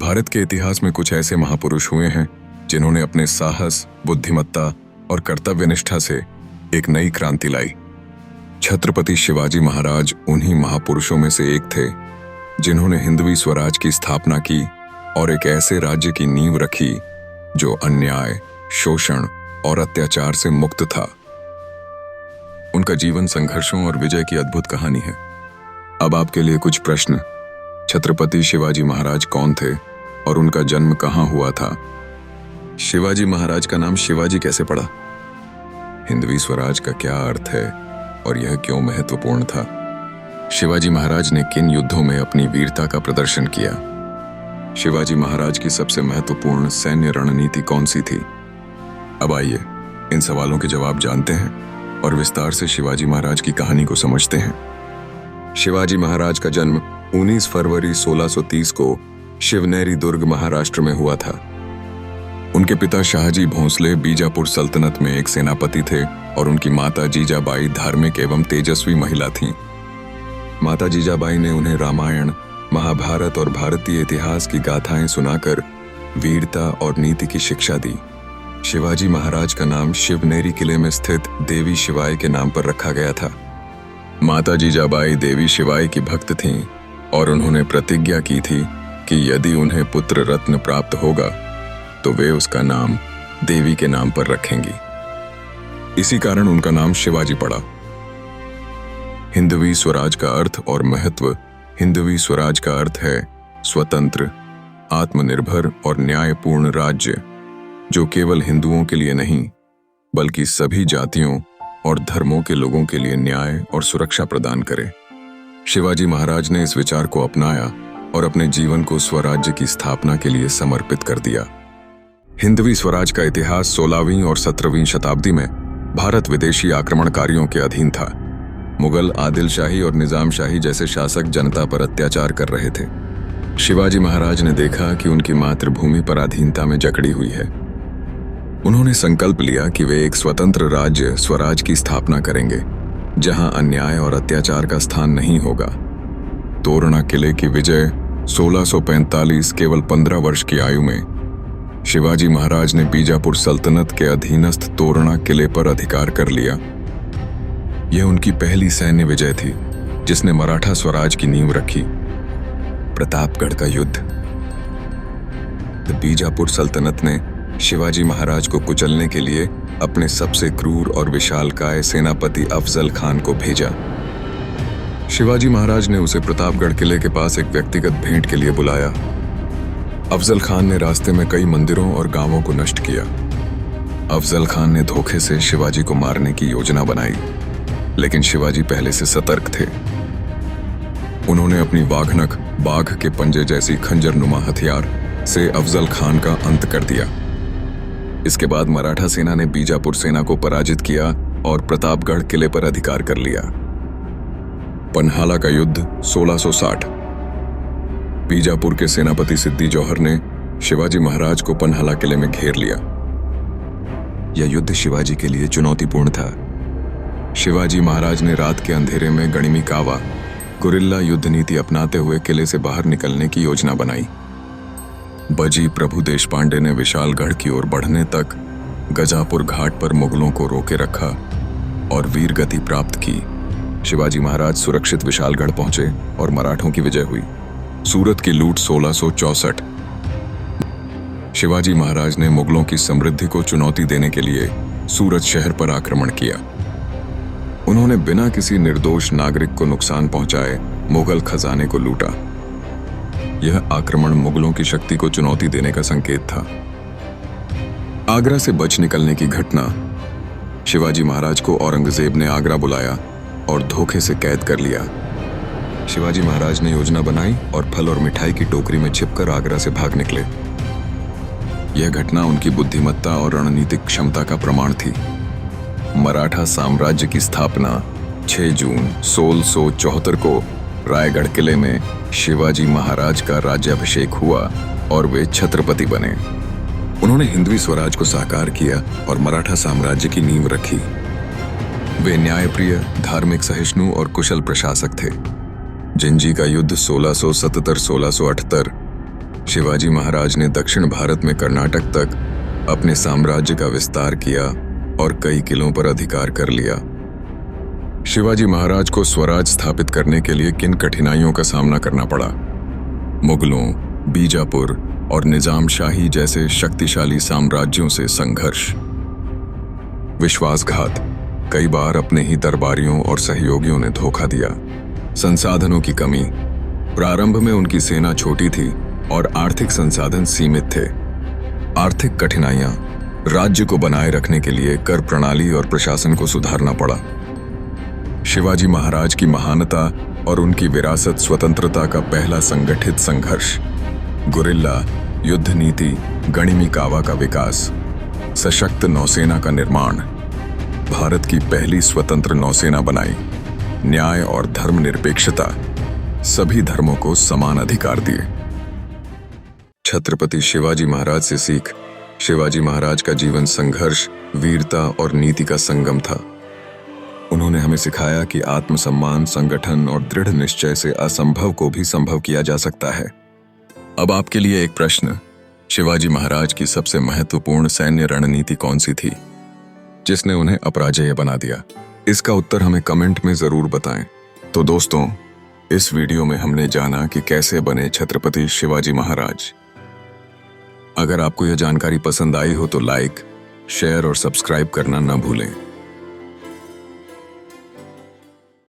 भारत के इतिहास में कुछ ऐसे महापुरुष हुए हैं जिन्होंने अपने साहस, बुद्धिमत्ता और कर्तव्यनिष्ठा से एक नई क्रांति लाई। छत्रपति शिवाजी महाराज उन्हीं महापुरुषों में से एक थे जिन्होंने हिंदवी स्वराज की स्थापना की और एक ऐसे राज्य की नींव रखी जो अन्याय, शोषण और अत्याचार से मुक्त था। उनका जीवन संघर्षों और विजय की अद्भुत कहानी है। अब आपके लिए कुछ प्रश्न। छत्रपति शिवाजी महाराज कौन थे और उनका जन्म कहाँ हुआ था? शिवाजी महाराज का नाम शिवाजी कैसे पड़ा? हिंदवी स्वराज का क्या अर्थ है और यह क्यों महत्वपूर्ण था? शिवाजी महाराज ने किन युद्धों में अपनी वीरता का प्रदर्शन किया? शिवाजी महाराज की सबसे महत्वपूर्ण सैन्य रणनीति कौन सी थी? अब आइए इन सवालों के जवाब जानते हैं और विस्तार से शिवाजी महाराज की कहानी को समझते हैं। शिवाजी महाराज का जन्म 19 फरवरी 1630 को शिवनेरी दुर्ग, महाराष्ट्र में हुआ था। उनके पिता शाहजी भोंसले बीजापुर सल्तनत में एक सेनापति थे और उनकी माता जीजाबाई धार्मिक एवं तेजस्वी महिला थीं। माता जीजाबाई ने उन्हें रामायण, महाभारत और भारतीय इतिहास की गाथाएं सुनाकर वीरता और नीति की शिक्षा दी। शिवाजी महाराज का नाम शिवनेरी किले में स्थित देवी शिवाय के नाम पर रखा गया था। माता जीजाबाई देवी शिवाय की भक्त थीं और उन्होंने प्रतिज्ञा की थी कि यदि उन्हें पुत्र रत्न प्राप्त होगा तो वे उसका नाम देवी के नाम पर रखेंगी। इसी कारण उनका नाम शिवाजी पड़ा। हिंदवी स्वराज का अर्थ और महत्व। हिंदवी स्वराज का अर्थ है स्वतंत्र, आत्मनिर्भर और न्यायपूर्ण राज्य जो केवल हिंदुओं के लिए नहीं बल्कि सभी जातियों और धर्मों के लोगों के लिए न्याय और सुरक्षा प्रदान करे। शिवाजी महाराज ने इस विचार को अपनाया और अपने जीवन को स्वराज्य की स्थापना के लिए समर्पित कर दिया। हिंदवी स्वराज का इतिहास 16वीं और 17वीं शताब्दी में भारत विदेशी आक्रमणकारियों के अधीन था। मुगल, आदिल शाही और निजाम शाही जैसे शासक जनता पर अत्याचार कर रहे थे। शिवाजी महाराज ने देखा कि उनकी मातृभूमि पर अधीनता में जकड़ी हुई है। उन्होंने संकल्प लिया कि वे एक स्वतंत्र राज्य स्वराज की स्थापना करेंगे जहां अन्याय और अत्याचार का स्थान नहीं होगा। तोरणा किले की विजय 1645 केवल 15 वर्ष की आयु में शिवाजी महाराज ने बीजापुर सल्तनत के अधीनस्थ तोरणा किले पर अधिकार कर लिया। यह उनकी पहली सैन्य विजय थी जिसने मराठा स्वराज की नींव रखी। प्रतापगढ़ का युद्ध। बीजापुर सल्तनत ने शिवाजी महाराज को कुचलने के लिए अपने सबसे क्रूर और विशालकाय सेनापति अफजल खान को भेजा। शिवाजी महाराज ने उसे प्रतापगढ़ किले के पास एक व्यक्तिगत भेंट के लिए बुलाया। अफजल खान ने रास्ते में कई मंदिरों और गांवों को नष्ट किया। अफजल खान ने धोखे से शिवाजी को मारने की योजना बनाई, लेकिन शिवाजी पहले से सतर्क थे। उन्होंने अपनी वाघनख, बाघ के पंजे जैसी खंजरनुमा हथियार से अफजल खान का अंत कर दिया। इसके बाद मराठा सेना ने बीजापुर सेना को पराजित किया और प्रतापगढ़ किले पर अधिकार कर लिया। पन्हाला का युद्ध 1660। बीजापुर के सेनापति सिद्दी जौहर ने शिवाजी महाराज को पन्हाला किले में घेर लिया। यह युद्ध शिवाजी के लिए चुनौतीपूर्ण था। शिवाजी महाराज ने रात के अंधेरे में गणिमी कावा, गुरिल्ला युद्ध नीति अपनाते हुए किले से बाहर निकलने की योजना बनाई। बजी प्रभु देशपांडे ने विशालगढ़ की ओर बढ़ने तक गजापुर घाट पर मुगलों को रोके रखा और वीरगति प्राप्त की। शिवाजी महाराज सुरक्षित विशालगढ़ पहुंचे और मराठों की विजय हुई। सूरत की लूट 1664। शिवाजी महाराज ने मुगलों की समृद्धि को चुनौती देने के लिए सूरत शहर पर आक्रमण किया। उन्होंने बिना किसी निर्दोष नागरिक को नुकसान पहुंचाए मुगल खजाने को लूटा। यह आक्रमण मुगलों की शक्ति को चुनौती देने का संकेत था। आगरा से बच निकलने की घटना। शिवाजी महाराज को औरंगजेब ने आगरा बुलाया और धोखे से कैद कर लिया। शिवाजी महाराज ने योजना बनाई और फल और मिठाई की टोकरी में छिपकर आगरा से भाग निकले। यह घटना उनकी बुद्धिमत्ता और रणनीतिक क्षमता का प्रमाण थी। मराठा साम्राज्य की स्थापना 6 जून 1674 को रायगढ़ किले में शिवाजी महाराज का राज्याभिषेक हुआ और वे छत्रपति बने। उन्होंने हिंदवी स्वराज को साकार किया और मराठा साम्राज्य की नींव रखी। वे न्यायप्रिय, धार्मिक, सहिष्णु और कुशल प्रशासक थे। जिंजी का युद्ध 1677-1678, शिवाजी महाराज ने दक्षिण भारत में कर्नाटक तक अपने साम्राज्य का विस्तार किया और कई किलों पर अधिकार कर लिया। शिवाजी महाराज को स्वराज स्थापित करने के लिए किन कठिनाइयों का सामना करना पड़ा? मुगलों, बीजापुर और निजाम शाही जैसे शक्तिशाली साम्राज्यों से संघर्ष, विश्वासघात, कई बार अपने ही दरबारियों और सहयोगियों ने धोखा दिया, संसाधनों की कमी, प्रारंभ में उनकी सेना छोटी थी और आर्थिक संसाधन सीमित थे, आर्थिक कठिनाइयां, राज्य को बनाए रखने के लिए कर प्रणाली और प्रशासन को सुधारना पड़ा। शिवाजी महाराज की महानता और उनकी विरासत स्वतंत्रता का पहला संगठित संघर्ष, गुरिल्ला युद्ध नीति, गणिमी कावा का विकास, सशक्त नौसेना का निर्माण, भारत की पहली स्वतंत्र नौसेना बनाई, न्याय और धर्मनिरपेक्षता, सभी धर्मों को समान अधिकार दिए। छत्रपति शिवाजी महाराज से सीख। शिवाजी महाराज का जीवन संघर्ष, वीरता और नीति का संगम था। उन्होंने हमें सिखाया कि आत्मसम्मान, संगठन और दृढ़ निश्चय से असंभव को भी संभव किया जा सकता है। अब आपके लिए एक प्रश्न, शिवाजी महाराज की सबसे महत्वपूर्ण सैन्य रणनीति कौन सी थी जिसने उन्हें अपराजेय बना दिया? इसका उत्तर हमें कमेंट में जरूर बताएं। तो दोस्तों, इस वीडियो में हमने जाना कि कैसे बने छत्रपति शिवाजी महाराज। अगर आपको यह जानकारी पसंद आई हो तो लाइक, शेयर और सब्सक्राइब करना न भूलें।